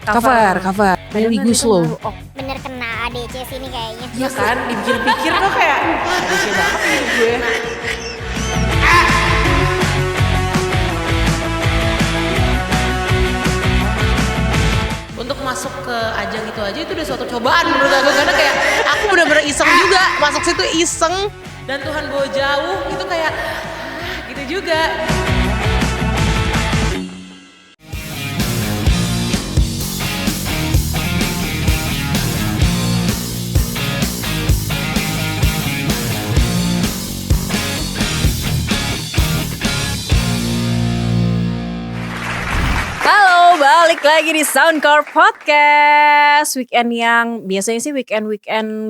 Cover. Melly Guslo. Bener kena ADC sini kayaknya. Iya kan, dipikir-pikir tuh kayak ADC banget nih gue. Untuk masuk ke ajang itu aja itu udah suatu cobaan menurut aku, karena kayak aku bener-bener iseng juga masuk situ, iseng, dan Tuhan bawa jauh itu kayak gitu juga. Halo, balik lagi di Soundcore Podcast. Weekend yang biasanya sih weekend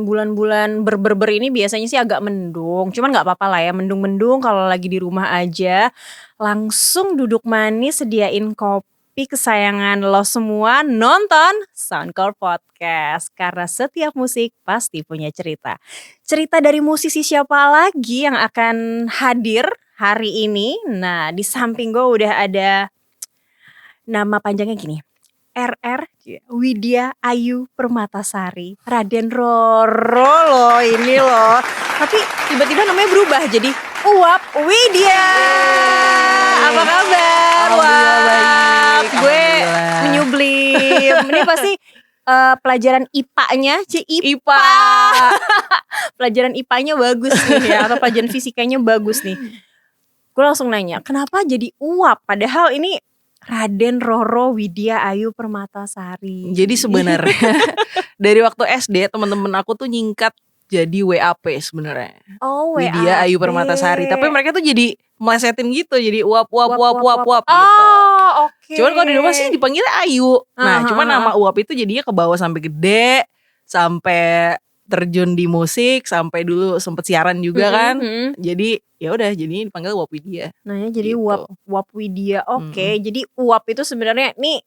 bulan-bulan ber ini biasanya sih agak mendung. Cuman gak apa-apa lah ya, mendung-mendung kalau lagi di rumah aja. Langsung duduk manis, sediain kopi kesayangan lo semua, nonton Soundcore Podcast. Karena setiap musik pasti punya cerita. Cerita dari musisi siapa lagi yang akan hadir hari ini? Nah, di samping gue udah ada nama panjangnya gini, RR Widya Ayu Permatasari, Raden Roro loh ini loh. Tapi tiba-tiba namanya berubah jadi Uap Widya. Apa kabar? Wap, gue menyublim. Ini pasti pelajaran IPA-nya, IPA. Pelajaran IPA-nya bagus nih ya, atau pelajaran fisikanya bagus nih. Gue langsung nanya, kenapa jadi Uap? Padahal ini Raden Roro Widya Ayu Permatasari. Jadi sebenarnya dari waktu SD teman-teman aku tuh nyingkat jadi WAP sebenarnya. Oh, Widya Ayu Permatasari. Tapi mereka tuh jadi melesetin gitu, jadi uap gitu. Oh, oke. Cuman kalau di rumah sih dipanggilnya Ayu. Nah, cuman nama uap itu jadinya ke bawah sampai gede, sampai terjun di musik, sampai dulu sempet siaran juga kan. Jadi ya udah, jadi dipanggil Uap Widya. Nah, jadi gitu. Uap Widya. Oke. Jadi Uap itu sebenarnya nih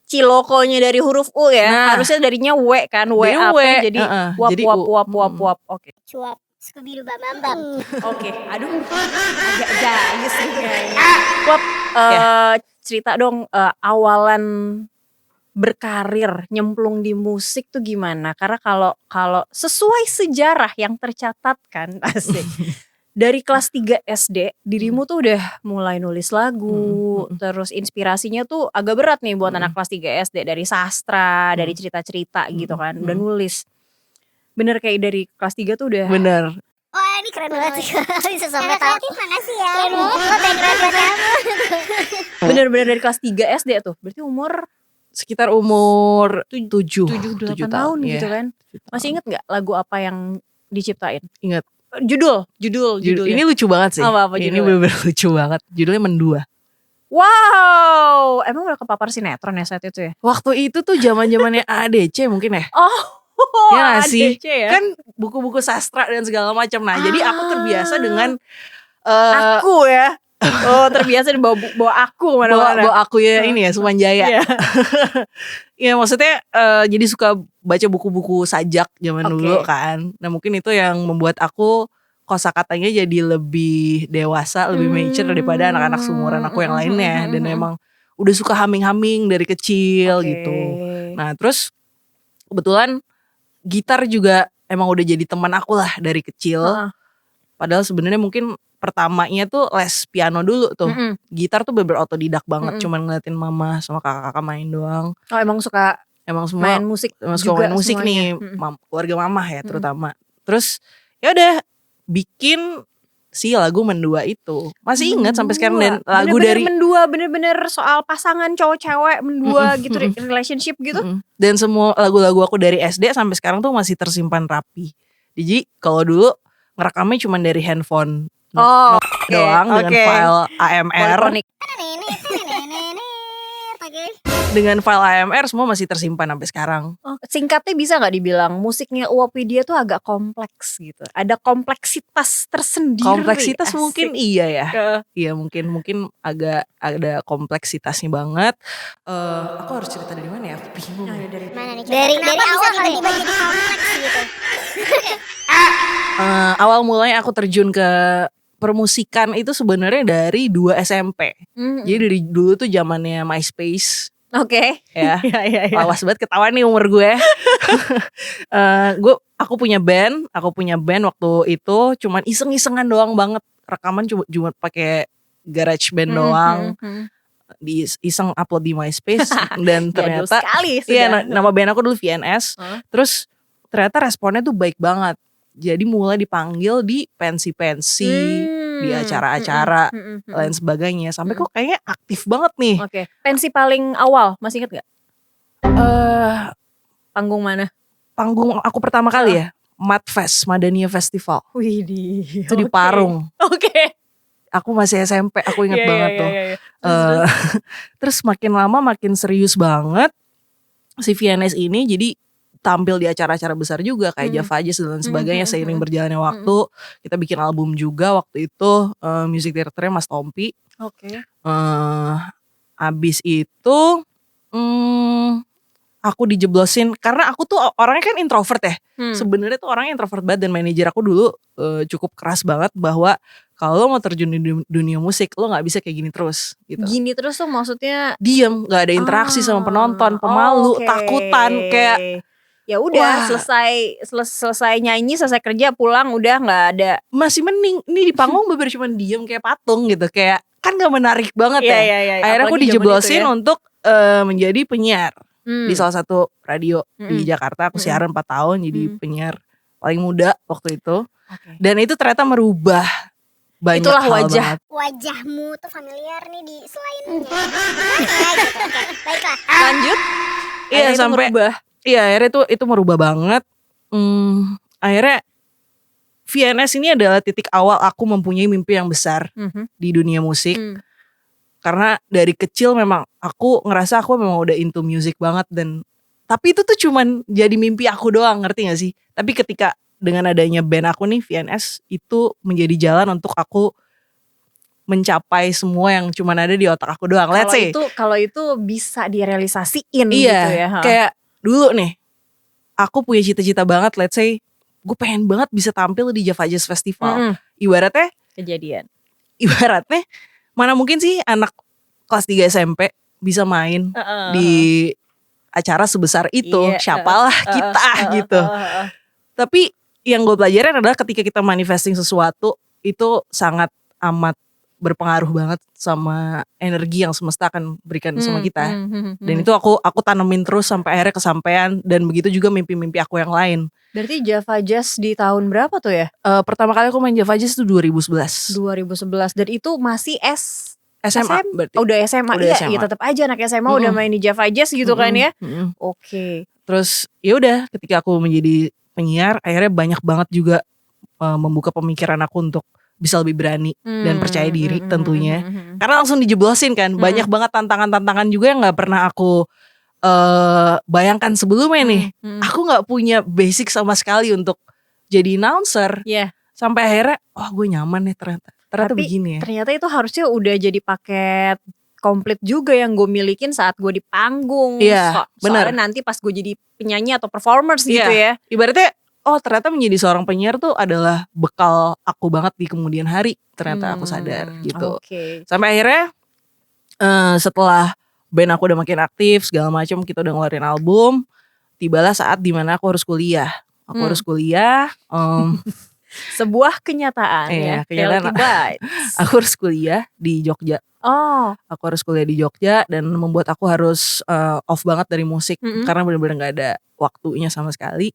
cilokonya dari huruf U ya. Nah, harusnya darinya W kan, WAP jadi Uap. Oke. Cuap Scooby-Doo Bambang. Oke. Aduh. Agak jayus nih kayaknya. Uap, cerita dong awalan berkarir nyemplung di musik tuh gimana? Karena kalau sesuai sejarah yang tercatatkan asik. Dari kelas 3 SD dirimu tuh udah mulai nulis lagu, terus inspirasinya tuh agak berat nih buat anak kelas 3 SD, dari sastra, dari cerita-cerita gitu kan, udah nulis. Bener kayak dari kelas 3 tuh udah. Bener. Wah, ini keren banget sih. Bisa sampai tahu. Makasih ya. Keren banget. Bener-bener dari kelas 3 SD tuh. Berarti Sekitar umur 7-8 tahun gitu kan. Masih inget gak lagu apa yang diciptain? Ingat. Judulnya. Ini lucu banget sih. Apa Ini judulnya? bener-bener lucu banget. Judulnya Mendua. Wow, emang udah kepapar sinetron ya saat itu ya? Waktu itu tuh zaman-zamannya ADC mungkin ya. Oh, ya gak sih? ADC ya? Kan buku-buku sastra dan segala macam. Nah, jadi aku terbiasa dengan aku ya. Oh, terbiasa bawa aku kemana-mana. bawa aku ya ini ya, Sumanjaya. Iya. Ya maksudnya jadi suka baca buku-buku sajak zaman dulu kan. Nah mungkin itu yang membuat aku kosakatanya jadi lebih dewasa, lebih mature daripada anak-anak seumuran aku yang lainnya. Dan emang udah suka humming-humming dari kecil gitu. Nah terus kebetulan gitar juga emang udah jadi teman aku lah dari kecil. Padahal sebenarnya mungkin pertamanya tuh les piano dulu tuh. Gitar tuh bener-bener otodidak banget. Cuman ngeliatin mama sama kakak-kakak main doang. Oh, emang suka semua main musik juga main musik semuanya. nih. Keluarga mama ya terutama. Terus ya udah bikin si lagu Mendua itu. Masih ingat sampai sekarang, dan lagu bener-bener dari Mendua, bener-bener soal pasangan cowok-cewek Mendua gitu, relationship gitu. Dan semua lagu-lagu aku dari SD sampai sekarang tuh masih tersimpan rapi. Jadi kalau dulu ngerekamnya cuma dari handphone doang dengan file AMR. Poliponik. Dengan file AMR semua masih tersimpan sampai sekarang. Singkatnya bisa gak dibilang musiknya Uwopedia tuh agak kompleks gitu? Ada kompleksitas tersendiri. Kompleksitas mungkin iya ya. Iya mungkin agak ada kompleksitasnya banget. Aku harus cerita dari mana ya? Aku bingung. Dari mana nih? Dari awal tiba-tiba jadi kompleks gitu. Awal mulanya aku terjun ke permusikan itu sebenarnya dari 2 SMP. Jadi dari dulu tuh zamannya MySpace. Oke. Ya. Awas banget ketahuan nih umur gue. Aku punya band waktu itu cuman iseng-isengan doang banget. Rekaman cuma pakai GarageBand doang. Di iseng upload di MySpace dan ternyata nama band aku dulu VNS. Terus ternyata responnya tuh baik banget. Jadi mulai dipanggil di pensi-pensi, di acara-acara lain sebagainya. Sampai kok kayaknya aktif banget nih. Oke. Pensi paling awal masih inget gak? Panggung mana? Panggung aku pertama kali ya, Madfest, Madania Festival. Widih. Itu di Parung. Oke. Aku masih SMP, aku inget banget tuh. Terus makin lama makin serius banget si VNS ini, jadi tampil di acara-acara besar juga kayak Java Jazz dan sebagainya. Seiring berjalannya waktu kita bikin album juga waktu itu, music directornya Mas Tompi. Oke. Abis itu aku dijeblosin karena aku tuh orangnya kan introvert ya. Sebenarnya tuh orangnya introvert banget dan manajer aku dulu cukup keras banget bahwa kalau lo mau terjun di dunia musik lo nggak bisa kayak gini terus gitu. Gini terus tuh maksudnya diem, nggak ada interaksi sama penonton, pemalu, takutan kayak ya udah selesai nyanyi, selesai kerja pulang udah nggak ada. Masih mending ini di panggung bener cuma diem kayak patung gitu, kayak kan nggak menarik banget ya. Akhirnya aku dijeblosin untuk menjadi penyiar di salah satu radio di Jakarta. Aku siaran 4 tahun jadi penyiar paling muda waktu itu. Dan itu ternyata merubah banyak Itulah hal banget. Wajahmu tuh familiar nih di selain Baiklah. Lanjut. Iya sampai merubah. Iya akhirnya itu merubah banget. Akhirnya VNS ini adalah titik awal aku mempunyai mimpi yang besar di dunia musik. Karena dari kecil memang aku ngerasa aku memang udah into music banget. Tapi itu tuh cuman jadi mimpi aku doang, ngerti gak sih? Tapi ketika dengan adanya band aku nih VNS, itu menjadi jalan untuk aku mencapai semua yang cuman ada di otak aku doang. Let's say kalau itu bisa direalisasiin iya, gitu ya. Kayak dulu nih aku punya cita-cita banget, let's say gue pengen banget bisa tampil di Java Jazz Festival. Ibaratnya mana mungkin sih anak kelas 3 SMP bisa main di acara sebesar itu. Siapalah kita gitu. Tapi yang gue pelajarin adalah ketika kita manifesting sesuatu itu sangat amat berpengaruh banget sama energi yang semesta akan berikan sama kita. Dan itu aku tanemin terus sampai akhirnya kesampaian. Dan begitu juga mimpi-mimpi aku yang lain. Berarti Java Jazz di tahun berapa tuh ya? Pertama kali aku main Java Jazz itu 2011. Dan itu masih SMA berarti. Udah SMA. Iya tetap aja anak SMA udah main di Java Jazz gitu kan ya. Oke. Terus ya udah ketika aku menjadi penyiar akhirnya banyak banget juga membuka pemikiran aku untuk bisa lebih berani dan percaya diri tentunya. Karena langsung dijeblosin kan. Banyak banget tantangan-tantangan juga yang gak pernah aku bayangkan sebelumnya nih. Aku gak punya basic sama sekali untuk jadi announcer. Sampai akhirnya gue nyaman nih ternyata tapi begini ya. Ternyata itu harusnya udah jadi paket komplit juga yang gue milikin saat gue di panggung. Soalnya nanti pas gue jadi penyanyi atau performers gitu ya. Ibaratnya ternyata menjadi seorang penyiar tuh adalah bekal aku banget di kemudian hari. Ternyata aku sadar gitu. Sampai akhirnya setelah band aku udah makin aktif segala macam, kita udah ngeluarin album, tibalah saat dimana aku harus kuliah. Sebuah kenyataan kenyataan. Aku harus kuliah di Jogja. Aku harus kuliah di Jogja dan membuat aku harus off banget dari musik karena benar-benar gak ada waktunya sama sekali.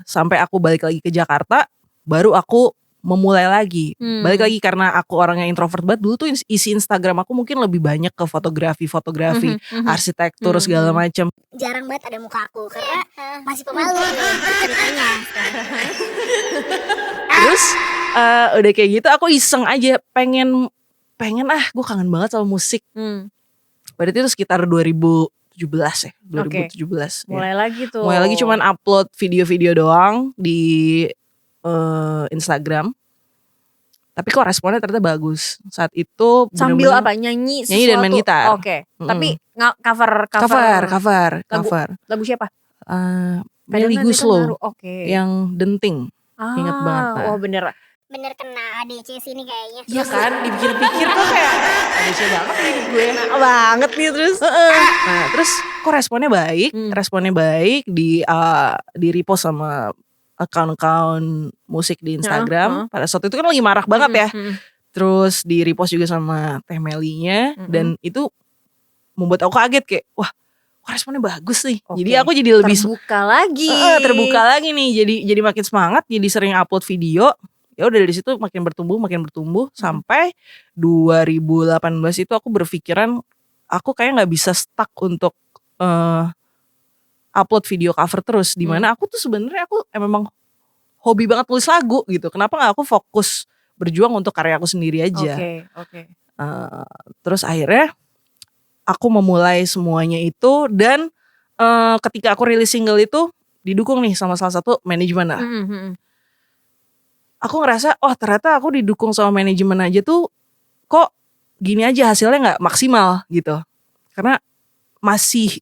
Sampai aku balik lagi ke Jakarta, baru aku memulai lagi. Balik lagi karena aku orangnya introvert banget. Dulu tuh isi Instagram aku mungkin lebih banyak ke fotografi, arsitektur segala macam. Jarang banget ada muka aku karena masih pemalu ceritanya. Terus udah kayak gitu aku iseng aja pengen gue kangen banget sama musik. Berarti itu sekitar 2017 ya, 2017. Mulai lagi tuh. Mulai lagi cuman upload video-video doang di Instagram. Tapi kok responnya ternyata bagus. Saat itu sambil apa? Nyanyi sesuatu? Nyanyi dan main gitar. Oke. Tapi cover. Lagu siapa? Melly Guslo. Yang Denting. Ingat banget. Oh bener kena ADC sini kayaknya. Iya kan, dipikir-pikir tuh kayak ADC banget nih gue. Nah banget nih terus. Nah terus kok responnya baik, di repost sama account musik di Instagram. Pada saat itu kan lagi marak banget ya. Terus di repost juga sama Teh Melinya. Dan itu membuat aku kaget kayak, wah responnya bagus nih. Jadi aku jadi lebih terbuka lagi nih. Jadi makin semangat, jadi sering upload video. Ya udah dari situ makin bertumbuh sampai 2018 itu aku berpikiran aku kayak nggak bisa stuck untuk upload video cover terus. Dimana aku tuh sebenarnya aku memang hobi banget tulis lagu gitu. Kenapa nggak aku fokus berjuang untuk karya aku sendiri aja. Terus akhirnya aku memulai semuanya itu dan ketika aku rilis single itu didukung nih sama salah satu manajemen lah. Aku ngerasa ternyata aku didukung sama manajemen aja tuh kok gini aja hasilnya nggak maksimal gitu. Karena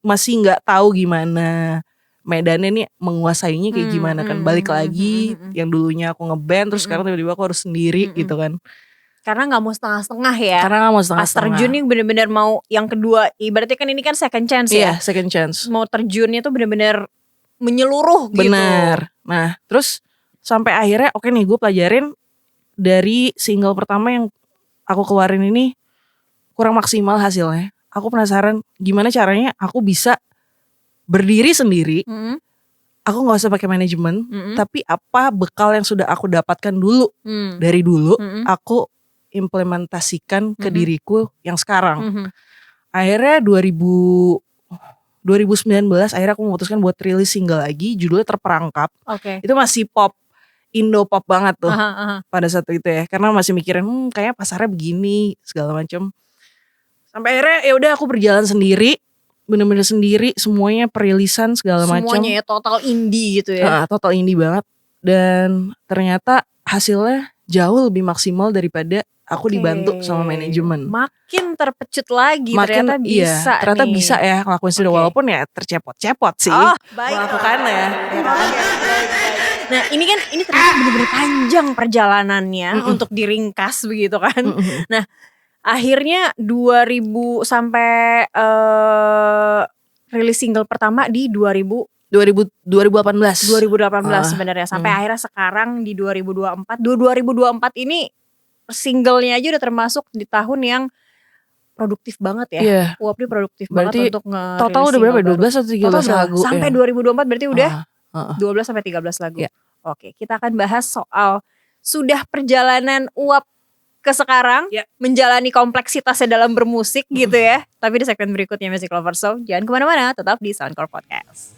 masih nggak tahu gimana medannya nih menguasainya kayak gimana kan. Balik lagi yang dulunya aku ngeband terus sekarang tiba-tiba aku harus sendiri gitu kan. Karena gak mau setengah-setengah ya. Pas Setengah-setengah. terjun nih bener-bener mau yang kedua. Ibaratnya kan ini kan second chance ya. Iya second chance. Mau terjunnya tuh bener-bener menyeluruh gitu. Bener. Nah terus sampai akhirnya oke nih gue pelajarin dari single pertama yang aku keluarin ini kurang maksimal hasilnya. Aku penasaran gimana caranya aku bisa berdiri sendiri. Aku gak usah pakai manajemen. Tapi apa bekal yang sudah aku dapatkan dulu. Dari dulu aku implementasikan ke diriku yang sekarang. Akhirnya 2019 akhirnya aku memutuskan buat rilis single lagi. Judulnya Terperangkap. Itu masih pop, Indo pop banget tuh pada saat itu ya. Karena masih mikirin kayaknya pasarnya begini segala macam. Sampai akhirnya ya udah aku berjalan sendiri, bener-bener sendiri, semuanya perilisan segala macam. Semuanya ya total indie gitu ya. Total indie banget. Dan ternyata hasilnya jauh lebih maksimal daripada aku dibantu sama manajemen. Makin terpecut lagi ternyata bisa. Ternyata bisa ya ngelakuin sendiri walaupun ya tercepot-cepot sih. Melakukannya. Ya kan? Nah ini ternyata bener-bener panjang perjalanannya untuk diringkas begitu kan. Nah akhirnya 2000 sampai rilis single pertama di 2018 sebenarnya sampai akhirnya sekarang di 2024 ini singlenya aja udah termasuk di tahun yang produktif banget ya. Uap ini produktif berarti banget untuk ngerilis total udah berapa? 12 atau 13 lagu sampai 2024 berarti udah 12 sampai 13 lagu. Oke, kita akan bahas soal sudah perjalanan Uap ke sekarang menjalani kompleksitasnya dalam bermusik gitu ya. Tapi di segmen berikutnya Music Lovers, so jangan kemana-mana, tetap di Soundcore Podcast.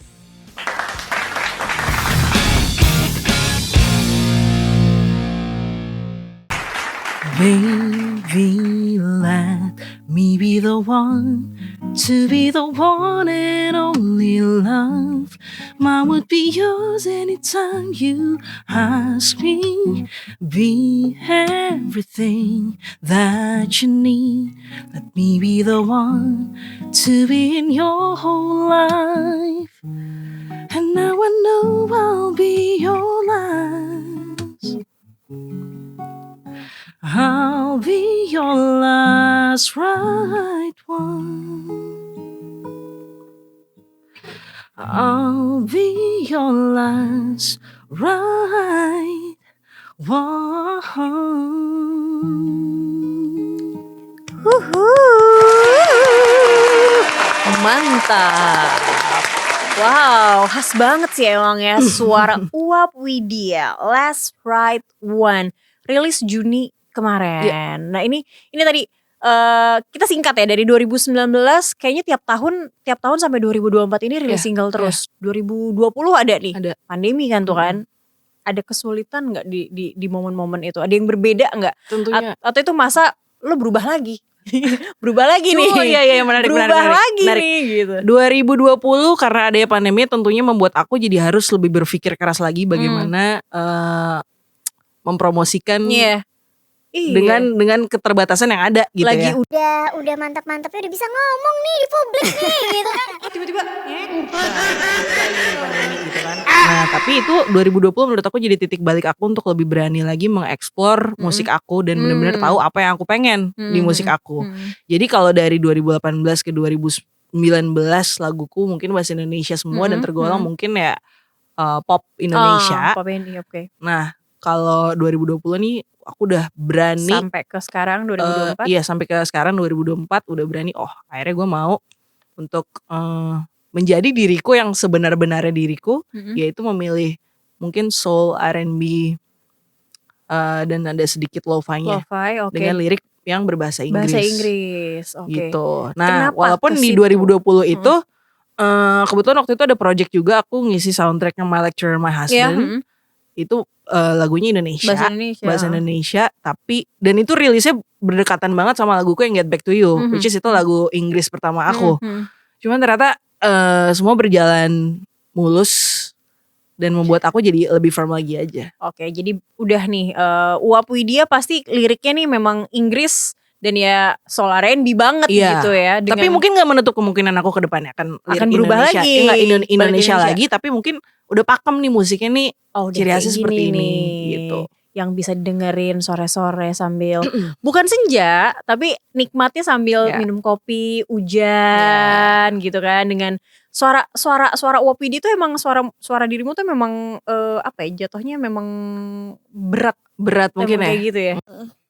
Baby, let me be the one to be the one and only love. Mine would be yours anytime you ask me. Be everything that you need. Let me be the one to be in your whole life. And now I know I'll be your last. I'll be your last right one. I'll be your last right one. Mantap. Wow, khas banget sih emang ya suara Uap Widya, Last Right One, rilis Juni kemarin. Nah ini tadi kita singkat ya dari 2019 kayaknya tiap tahun sampai 2024 ini rilis single terus. 2020 ada nih. Ada pandemi kan tuh kan. Ada kesulitan nggak di momen-momen itu? Ada yang berbeda nggak? Tentunya. Atau itu masa lo berubah lagi Berubah lagi nih. Iya menarik. Berubah lagi nih gitu. 2020 karena adanya pandemi tentunya membuat aku jadi harus lebih berpikir keras lagi bagaimana mempromosikan dengan keterbatasan yang ada gitu lagi ya. Udah mantap-mantapnya udah bisa ngomong nih di publik nih gitu kan. Tiba-tiba pandemi gitu kan. Nah, tapi itu 2020 menurut aku jadi titik balik aku untuk lebih berani lagi mengeksplor musik aku dan benar-benar tahu apa yang aku pengen di musik aku. Jadi kalau dari 2018 ke 2019 laguku mungkin bahasa Indonesia semua dan tergolong mungkin ya pop Indonesia. Pop Indonesia, oke. Nah, kalau 2020 nih aku udah berani sampai ke sekarang 2024. Iya, sampai ke sekarang 2024 udah berani. Akhirnya gue mau untuk menjadi diriku yang sebenar-benarnya diriku, yaitu memilih mungkin soul, R&B dan ada sedikit lo-fi-nya. Lo-fi, oke. Dengan lirik yang berbahasa Inggris. Bahasa Inggris, oke. Gitu. Nah, kenapa walaupun di 2020 itu kebetulan waktu itu ada project juga aku ngisi soundtracknya My Lecturer My Husband. Itu lagunya Indonesia. Bahasa Indonesia. Tapi dan itu rilisnya berdekatan banget sama laguku yang Get Back to You, which is itu lagu Inggris pertama aku. Cuman ternyata semua berjalan mulus dan membuat aku jadi lebih firm lagi aja. Oke, jadi udah nih Uap Widya pasti liriknya nih memang Inggris dan ya soul R&B banget gitu ya. Tapi mungkin gak menutup kemungkinan aku ke depannya akan berubah Indonesia. lagi. Indonesia lagi, tapi mungkin udah pakem nih musiknya nih ciri khasnya seperti ini gitu. Yang bisa dengerin sore-sore sambil bukan senja tapi nikmatnya sambil minum kopi hujan gitu kan, dengan suara Uap Widya itu emang suara dirimu tuh memang apa ya, jatuhnya memang berat mungkin ya kayak gitu ya.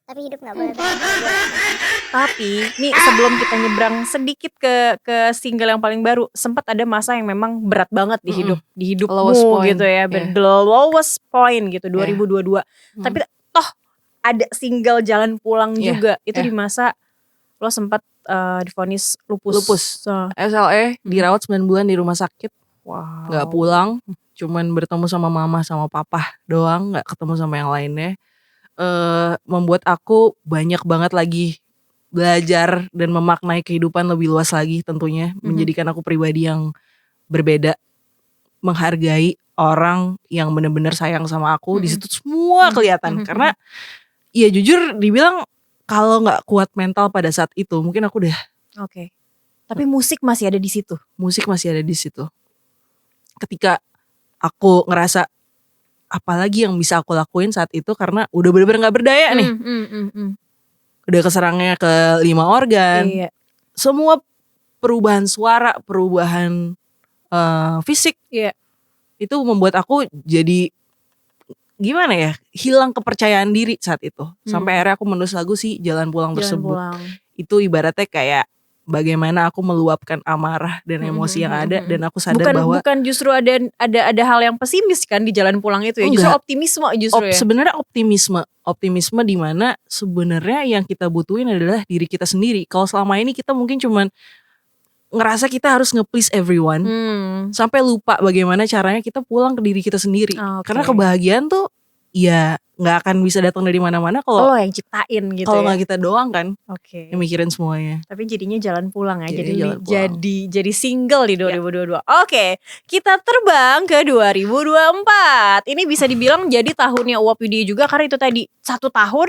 Tapi hidup gak boleh. Tapi nih sebelum kita nyebrang sedikit ke single yang paling baru, sempat ada masa yang memang berat banget di hidupmu gitu ya, the lowest point gitu 2022. Tapi toh ada single Jalan Pulang juga itu di masa lo sempat divonis lupus. SLE dirawat 9 bulan di rumah sakit. Wow. Gak pulang, cuman bertemu sama mama sama papa doang, gak ketemu sama yang lainnya. Membuat aku banyak banget lagi belajar dan memaknai kehidupan lebih luas lagi tentunya. Menjadikan aku pribadi yang berbeda, menghargai orang yang benar-benar sayang sama aku. Di situ semua kelihatan. Karena ya jujur dibilang kalau nggak kuat mental pada saat itu mungkin aku udah. Oke. Tapi musik masih ada di situ. Musik masih ada di situ. Ketika aku ngerasa apalagi yang bisa aku lakuin saat itu karena udah bener-bener gak berdaya nih. Udah keserangnya ke 5 organ. Iya. Semua perubahan suara, perubahan fisik. Iya. Itu membuat aku jadi gimana ya, hilang kepercayaan diri saat itu. Sampai akhirnya aku menulis lagu sih Jalan Pulang tersebut. Itu ibaratnya kayak bagaimana aku meluapkan amarah dan emosi yang ada dan aku sadar bahwa bukan justru ada hal yang pesimis kan di Jalan Pulang itu ya. Justru optimisme justru ya. Sebenarnya optimisme di mana sebenarnya yang kita butuhin adalah diri kita sendiri. Kalau selama ini kita mungkin cuman ngerasa kita harus nge-please everyone sampai lupa bagaimana caranya kita pulang ke diri kita sendiri. Karena kebahagiaan tuh ya nggak akan bisa datang dari mana-mana kalau yang ciptain gitu. Kalau nggak kita doang kan, yang mikirin semuanya. Tapi jadinya Jalan Pulang ya. Jadi single di 2022. Oke, kita terbang ke 2024. Ini bisa dibilang jadi tahunnya Uap Widya juga karena itu tadi 1 tahun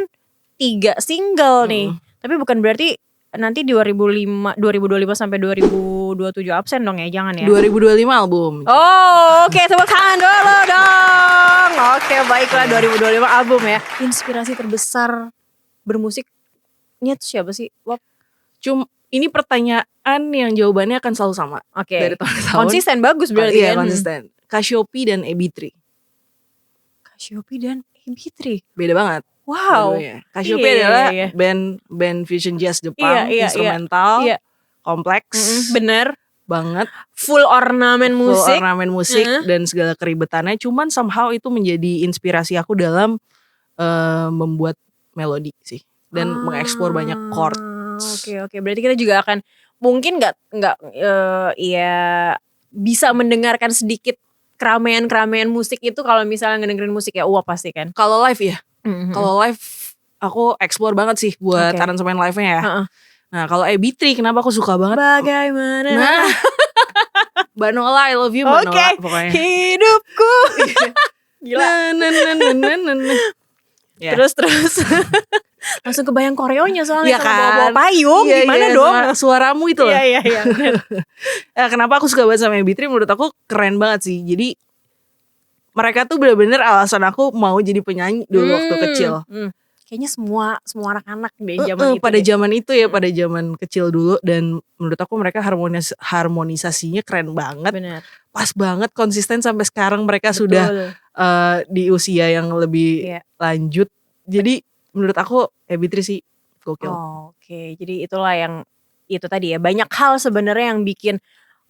3 single nih. Tapi bukan berarti nanti 2025 sampai 2027 absen dong ya, jangan ya. 2025 album. Oke, tepuk tangan dulu dong. Oke, baiklah 2025 album ya. Inspirasi terbesar bermusiknya tuh siapa sih? Wap. Ini pertanyaan yang jawabannya akan selalu sama. Dari tahun ke tahun. Konsisten bagus berarti kan. Iya, konsisten. Cassiope dan AB3. Cassiope dan AB3. Beda banget. Wow. Cassiope adalah band fusion jazz Jepang, instrumental, kompleks, bener banget, full ornamen musik, dan segala keribetannya. Cuman somehow itu menjadi inspirasi aku dalam membuat melodi sih dan mengeksplor banyak chord. Oke, berarti kita juga akan mungkin nggak bisa mendengarkan sedikit keramaian musik itu kalau misalnya ngedengerin musik ya Uap pasti kan. Kalau live ya. Kalau live aku explore banget sih buat aransemen live-nya ya. Nah kalau AB3 kenapa aku suka banget? Bagaimana? Nah, Mbak Nola, I love you Mbak Nola pokoknya. Hidupku. Gila. Ya. Terus langsung kebayang koreonya soalnya Iya kalau kan? bawa payung Iya, gimana iya, dong? suaramu itu loh. Iya. Ya, kenapa aku suka banget sama AB3? Menurut aku keren banget sih. Jadi mereka tuh bener-bener alasan aku mau jadi penyanyi dulu waktu kecil. Kayaknya semua anak-anak deh zaman itu. Pada zaman itu ya, pada zaman kecil dulu. Dan menurut aku mereka harmonisasinya keren banget. Benar. Pas banget, konsisten sampai sekarang mereka Betul. sudah di usia yang lebih lanjut. Jadi menurut aku AB3 sih gokil. Oke, jadi itulah yang itu tadi ya. Banyak hal sebenarnya yang bikin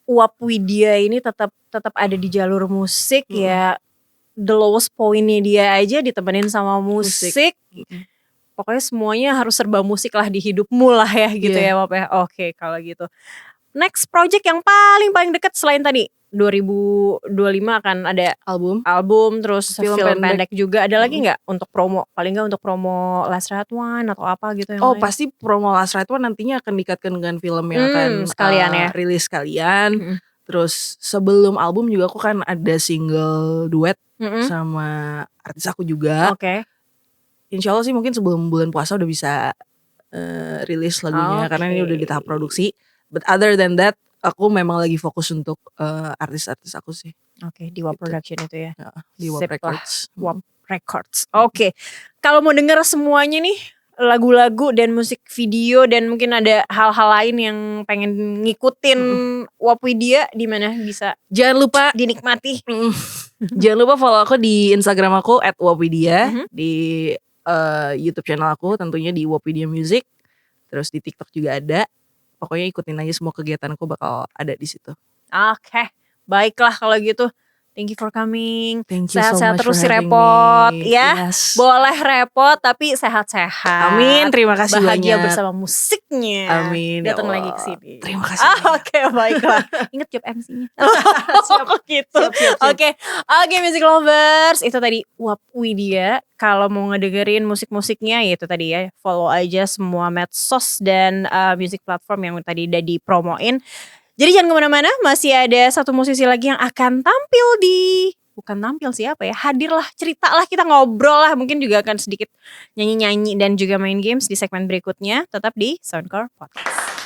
Uap Widya ini tetap ada di jalur musik ya. The lowest point-nya dia aja ditemenin sama musik. Pokoknya semuanya harus serba musik lah di hidupmu lah ya gitu ya Wap ya. Oke, kalau gitu. Next project yang paling dekat selain tadi 2025 akan ada album terus film pendek juga. Ada lagi nggak untuk promo? Paling nggak untuk promo Last Red One atau apa gitu yang lain? Pasti promo Last Red One nantinya akan dikaitkan dengan film yang akan sekalian ya. rilis sekalian. Terus sebelum album juga aku kan ada single duet sama artis aku juga. Oke. Insya Allah sih mungkin sebelum bulan puasa udah bisa rilis lagunya karena ini udah di tahap produksi. But other than that, aku memang lagi fokus untuk artis-artis aku sih. Oke, di Wap Production itu ya. Di Wap Records. Wap Records. Oke. Kalau mau denger semuanya nih lagu-lagu dan musik video dan mungkin ada hal-hal lain yang pengen ngikutin Uap Widya, di mana bisa? Jangan lupa dinikmati. Jangan lupa follow aku di Instagram aku @uapwidya, di YouTube channel aku tentunya di Uapwidya Music. Terus di TikTok juga ada. Pokoknya ikutin aja semua kegiatanku bakal ada di situ. Oke, baiklah kalau gitu. Thank you for coming. Thank you Sehat-sehat so much terus for si having repot me. ya. Yes. Boleh repot tapi sehat-sehat. Amin, terima kasih Bahagia banyak. bersama musiknya. Amin. Datang ya lagi Allah. ke sini. Terima kasih. Oke, baiklah. Ingat job MC-nya. Siap. Gitu. Siap. Oke, music lovers. Itu tadi Uap Widya. Kalau mau ngedengerin musik-musiknya ya itu tadi ya. Follow aja semua medsos dan music platform yang tadi udah dipromoin. Jadi jangan kemana-mana. Masih ada satu musisi lagi yang akan tampil di... Bukan tampil siapa ya, hadirlah, ceritalah, kita ngobrol lah. Mungkin juga akan sedikit nyanyi-nyanyi dan juga main games di segmen berikutnya. Tetap di Soundcore Podcast.